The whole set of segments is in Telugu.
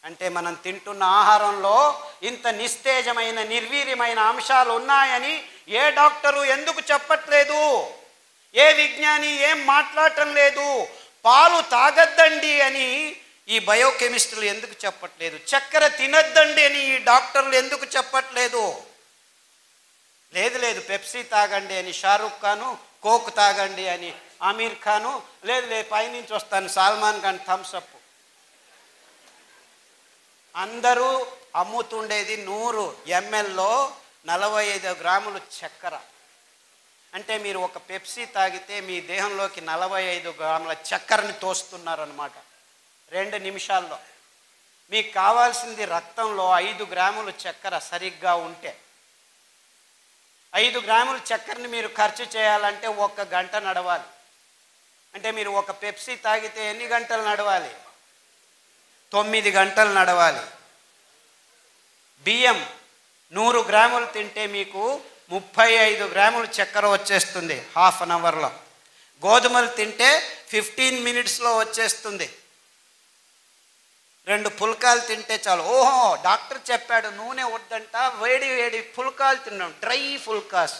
అంటే మనం తింటున్న ఆహారంలో ఇంత నిస్తేజమైన నిర్వీర్యమైన అంశాలు ఉన్నాయని ఏ డాక్టరు ఎందుకు చెప్పట్లేదు? ఏ విజ్ఞాని ఏం మాట్లాడటం లేదు? పాలు తాగద్దండి అని ఈ బయోకెమిస్టులు ఎందుకు చెప్పట్లేదు? చక్కెర తినద్దండి అని ఈ డాక్టర్లు ఎందుకు చెప్పట్లేదు? లేదు పెప్సీ తాగండి అని షారూఖ్ ఖాను, కోక్ తాగండి అని ఆమీర్ ఖాను, లేదు పైనుంచి వస్తాను సల్మాన్ ఖాన్ థమ్స్అప్. అందరూ అమ్ముతుండేది 100 mlలో 45 గ్రాములు చక్కెర. అంటే మీరు ఒక పెప్సీ తాగితే మీ దేహంలోకి 45 గ్రాముల చక్కెరని తోస్తున్నారనమాట 2 నిమిషాల్లో. మీకు కావాల్సింది రక్తంలో 5 గ్రాములు చక్కెర సరిగ్గా ఉంటే. 5 గ్రాముల చక్కెరని మీరు ఖర్చు చేయాలంటే 1 గంట నడవాలి. అంటే మీరు ఒక పెప్సీ తాగితే ఎన్ని గంటలు నడవాలి? 9 గంటలు నడవాలి. బియ్యం 100 గ్రాములు తింటే మీకు 35 గ్రాములు చక్కెర వచ్చేస్తుంది హాఫ్ అన్ అవర్లో. గోధుమలు తింటే 15 మినిట్స్లో వచ్చేస్తుంది. 2 పుల్కాలు తింటే చాలు. ఓహో, డాక్టర్ చెప్పాడు నూనె వద్దంట, వేడి పుల్కాలు తిన్నాం, డ్రై పుల్కాస్.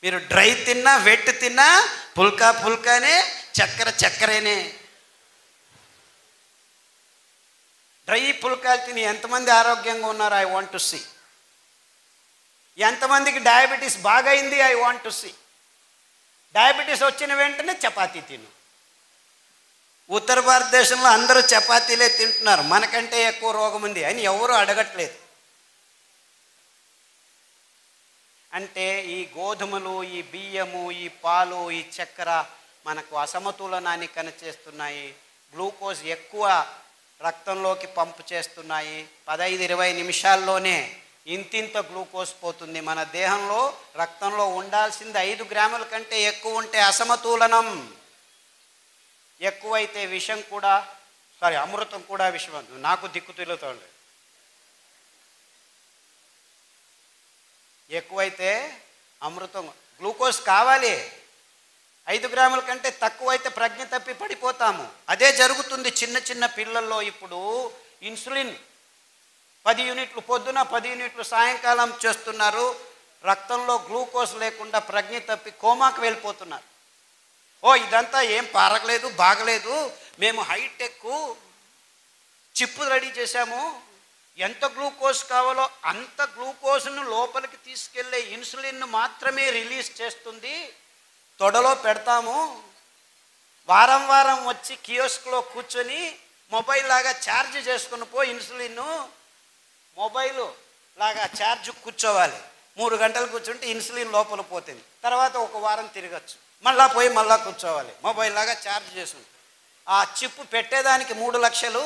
మీరు డ్రై తిన్నా వెట్ తిన్నా పుల్కానే, చక్కెరేనే. డ్రై పుల్కాలు తిని ఎంతమంది ఆరోగ్యంగా ఉన్నారు? I want to see. ఎంతమందికి డయాబెటీస్ బాగైంది? I want to see. Diabetes వచ్చిన వెంటనే చపాతీ తిను. ఉత్తర భారతదేశంలో అందరూ చపాతీలే తింటున్నారు, మనకంటే ఎక్కువ రోగం ఉంది అని ఎవరు అడగట్లేదు. అంటే ఈ గోధుమలు, ఈ బియ్యము, ఈ పాలు, ఈ చక్కెర మనకు అసమతులనాన్ని కనిచేస్తున్నాయి. గ్లూకోజ్ ఎక్కువ రక్తంలోకి పంపు చేస్తున్నాయి. 15-20 నిమిషాల్లోనే ఇంతింత గ్లూకోజ్ పోతుంది. మన దేహంలో రక్తంలో ఉండాల్సింది 5 గ్రాముల కంటే ఎక్కువ ఉంటే అసమతులనం. ఎక్కువైతే విషం కూడా, అమృతం కూడా విషం. నాకు దిక్కు తెలుతోంది. ఎక్కువైతే అమృతం, గ్లూకోజ్ కావాలి. 5 గ్రాముల కంటే తక్కువైతే ప్రజ్ఞ తప్పి పడిపోతాము. అదే జరుగుతుంది చిన్న పిల్లల్లో. ఇప్పుడు ఇన్సులిన్ 10 యూనిట్లు పొద్దున, 10 యూనిట్లు సాయంకాలం చేస్తున్నారు. రక్తంలో గ్లూకోజ్ లేకుండా ప్రజ్ఞ తప్పి కోమాకు వెళ్ళిపోతున్నారు. ఓ, ఇదంతా ఏం పారగలేదు, బాగలేదు, మేము హైటెక్ చిప్పు రెడీ చేశాము, ఎంత గ్లూకోజ్ కావాలో అంత గ్లూకోజ్ను లోపలికి తీసుకెళ్లే ఇన్సులిన్ను మాత్రమే రిలీజ్ చేస్తుంది, తొడలో పెడతాము, వారం వచ్చి కియోస్క్లో కూర్చొని మొబైల్ లాగా ఛార్జ్ చేసుకుని ఇన్సులిన్ మొబైల్ లాగా ఛార్జ్ కూర్చోవాలి. 3 గంటలు కూర్చుంటే ఇన్సులిన్ లోపల పోతుంది. తర్వాత 1 వారం తిరగచ్చు, మళ్ళా కూర్చోవాలి, మొబైల్ లాగా ఛార్జ్ చేసుకుంది. ఆ చిప్పు పెట్టేదానికి 3 లక్షలు,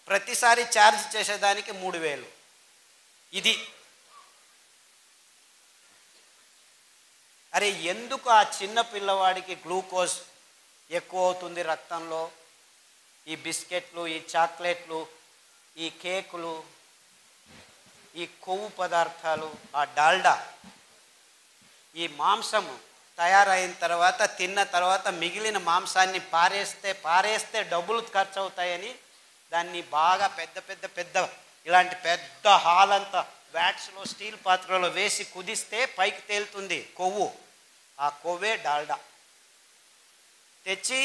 ప్రతిసారి ఛార్జ్ చేసేదానికి 3000. ఇది అరే, ఎందుకు ఆ చిన్న పిల్లవాడికి గ్లూకోజ్ ఎక్కువ అవుతుంది రక్తంలో? ఈ బిస్కెట్లు, ఈ చాక్లెట్లు, ఈ కేకులు, ఈ కొవ్వు పదార్థాలు, ఆ డాల్డా, ఈ మాంసము తయారైన తర్వాత తిన్న తర్వాత మిగిలిన మాంసాన్ని పారేస్తే డబ్బులు ఖర్చు అవుతాయని దాన్ని బాగా పెద్ద ఇలాంటి పెద్ద హాల్ అంతా వ్యాట్స్లో, స్టీల్ పాత్రలో వేసి కుదిస్తే పైకి తేలుతుంది కొవ్వు. ఆ కొవ్వే డాల్డా. తెచ్చి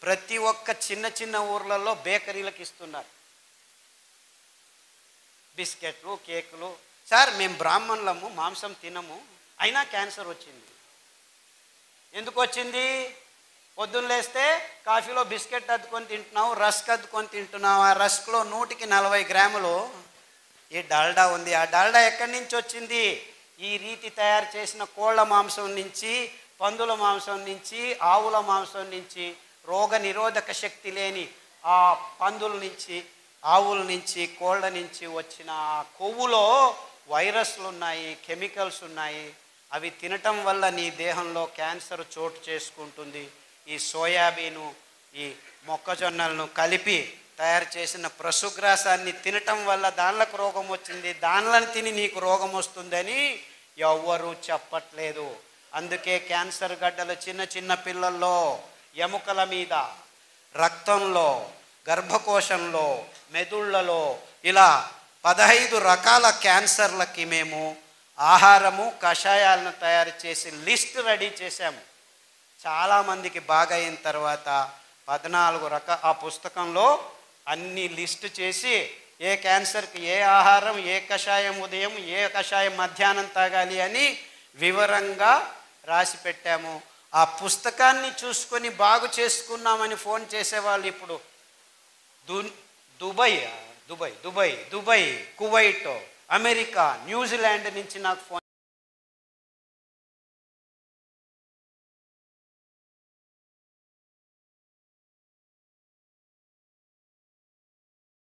ప్రతి ఒక్క చిన్న ఊర్లలో బేకరీలకు ఇస్తున్నారు. బిస్కెట్లు, కేకులు. సార్, మేము బ్రాహ్మణులము, మాంసం తినము, అయినా క్యాన్సర్ వచ్చింది. ఎందుకు వచ్చింది? పొద్దున్న లేస్తే కాఫీలో బిస్కెట్ అద్దుకొని తింటున్నావు, రస్క్ అద్దుకొని తింటున్నావు. ఆ రస్క్లో 100కి 40 గ్రాములు ఈ డాల్డా ఉంది. ఆ డాల్డా ఎక్కడి నుంచి వచ్చింది? ఈ రీతి తయారు చేసిన కోళ్ళ మాంసం నుంచి, పందుల మాంసం నుంచి, ఆవుల మాంసం నుంచి, రోగ నిరోధక శక్తి లేని ఆ పందుల నుంచి, ఆవుల నుంచి, కోళ్ళ నుంచి వచ్చిన కొవ్వులో వైరస్లు ఉన్నాయి, కెమికల్స్ ఉన్నాయి. అవి తినటం వల్ల నీ దేహంలో క్యాన్సర్ చోటు చేసుకుంటుంది. ఈ సోయాబీను, ఈ మొక్కజొన్నలను కలిపి తయారు చేసిన పశుగ్రాసాన్ని తినటం వల్ల దానిలకు రోగం వచ్చింది. దానిలను తిని నీకు రోగం వస్తుందని ఎవ్వరూ చెప్పట్లేదు. అందుకే క్యాన్సర్ గడ్డలు చిన్న పిల్లల్లో, ఎముకల మీద, రక్తంలో, గర్భకోశంలో, మెదుళ్లలో ఇలా 15 రకాల క్యాన్సర్లకి మేము ఆహారము, కషాయాలను తయారు చేసి లిస్ట్ రెడీ చేశాము. చాలామందికి బాగా అయిన తర్వాత 14 ఆ పుస్తకంలో అన్ని లిస్ట్ చేసి ఏ క్యాన్సర్కి ఏ ఆహారం, ఏ కషాయం ఉదయం, ఏ కషాయం మధ్యాహ్నం తాగాలి అని వివరంగా రాసి పెట్టాము. ఆ పుస్తకాన్ని చూసుకొని బాగు చేసుకున్నామని ఫోన్ చేసేవాళ్ళు ఇప్పుడు దుబాయ్, కువైట్, అమెరికా, న్యూజిలాండ్ నుంచి నాకు ఫోన్